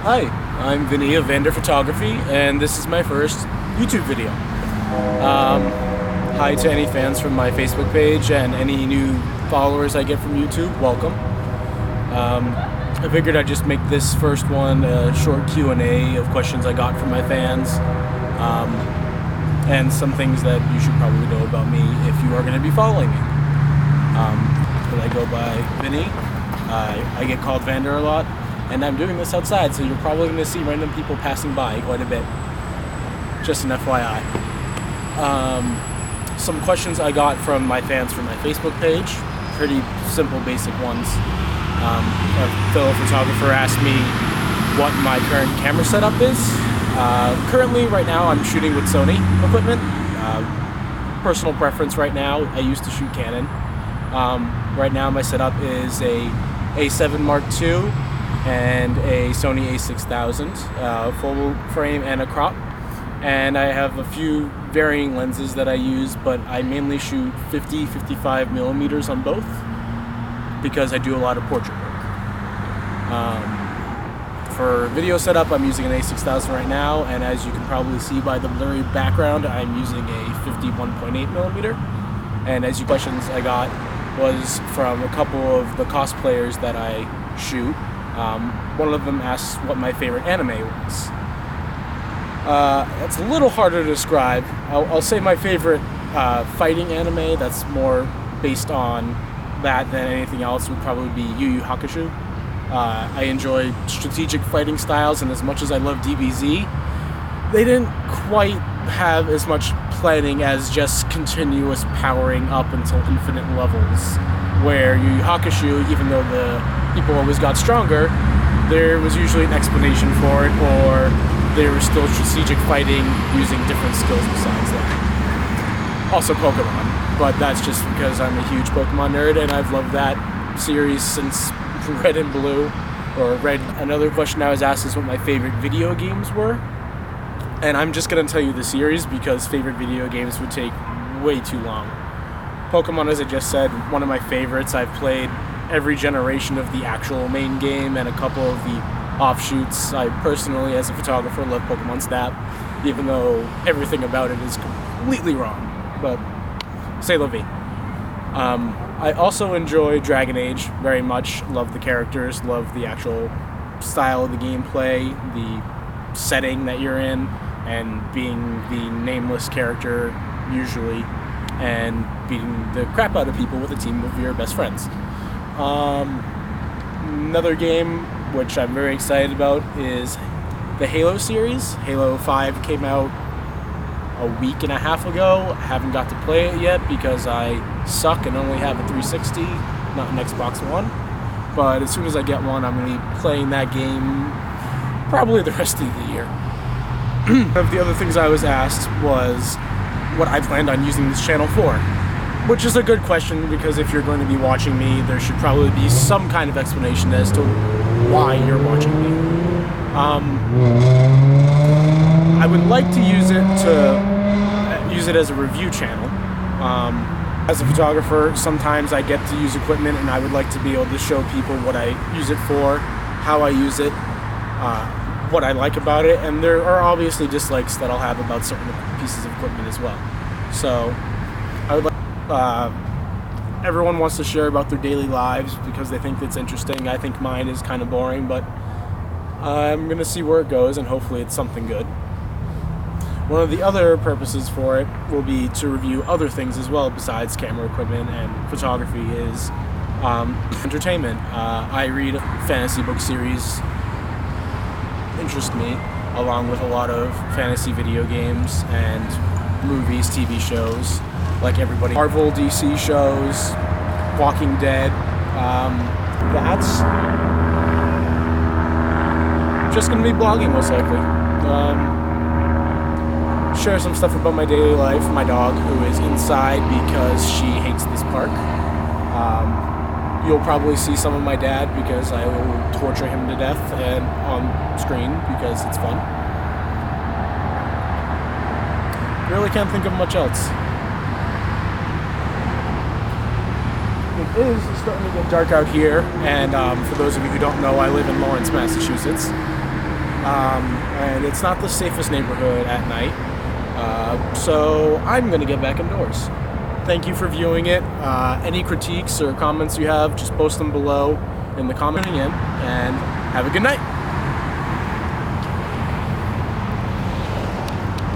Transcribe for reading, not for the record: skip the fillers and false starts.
Hi, I'm Vinny of Vander Photography, and this is my first YouTube video. Hi to any fans from my Facebook page and any new followers I get from YouTube, welcome. I figured I'd just make this first one a short Q&A of questions I got from my fans, and some things that you should probably know about me if you are going to be following me. But I go by Vinny. I get called Vander a lot. And I'm doing this outside, so you're probably going to see random people passing by quite a bit. Just an FYI. Some questions I got from my fans from my Facebook page. Pretty simple, basic ones. A fellow photographer asked me what my current camera setup is. Currently, right now, I'm shooting with Sony equipment. Personal preference right now, I used to shoot Canon. Right now, my setup is a A7 Mark II and a Sony a6000, full frame and a crop. And I have a few varying lenses that I use, but I mainly shoot 50-55 millimeters on both because I do a lot of portrait work. For video setup, I'm using an a6000 right now, and as you can probably see by the blurry background, I'm using a 51.8 millimeter. And as you questions I got was from a couple of the cosplayers that I shoot. One of them asked what my favorite anime was. It's a little harder to describe. I'll say my favorite fighting anime that's more based on that than anything else would probably be Yu Yu Hakusho. I enjoy strategic fighting styles, and as much as I love DBZ, they didn't quite have as much planning as just continuous powering up until infinite levels, where Yu Yu Hakusho, even though the people always got stronger, there was usually an explanation for it, or there was still strategic fighting using different skills besides that. Also Pokemon, but that's just because I'm a huge Pokemon nerd and I've loved that series since Red and Blue, or Red. Another question I was asked is what my favorite video games were, and I'm just going to tell you the series because favorite video games would take way too long. Pokemon, as I just said, one of my favorites. I've played every generation of the actual main game and a couple of the offshoots. I personally, as a photographer, love Pokemon Snap, even though everything about it is completely wrong, but c'est la vie. I also enjoy Dragon Age very much. Love the characters, love the actual style of the gameplay, the setting that you're in, and being the nameless character usually, and beating the crap out of people with a team of your best friends. Another game which I'm very excited about is the Halo series. Halo 5 came out a week and a half ago. I haven't got to play it yet because I suck and only have a 360, not an Xbox One. But as soon as I get one, I'm going to be playing that game probably the rest of the year. One of the other things I was asked was what I planned on using this channel for, which is a good question because if you're going to be watching me, there should probably be some kind of explanation as to why you're watching me. I would like to use it as a review channel. As a photographer, sometimes I get to use equipment and I would like to be able to show people what I use it for, how I use it, what I like about it, and there are obviously dislikes that I'll have about certain pieces of equipment as well. So I would like, everyone wants to share about their daily lives because they think it's interesting. I think mine is kind of boring, but I'm going to see where it goes, and hopefully it's something good. One of the other purposes for it will be to review other things as well besides camera equipment and photography is entertainment. I read fantasy book series, interest me, along with a lot of fantasy video games and movies, TV shows, like everybody. Marvel, DC shows, Walking Dead. That's just going to be blogging most likely. Share some stuff about my daily life. My dog, who is inside because she hates this park. You'll probably see some of my dad because I will torture him to death and on screen because it's fun. Really can't think of much else. It is starting to get dark out here, and for those of you who don't know, I live in Lawrence, Massachusetts. and it's not the safest neighborhood at night. So I'm going to get back indoors. Thank you for viewing it. Any critiques or comments you have, just post them below in the commenting in, and have a good night.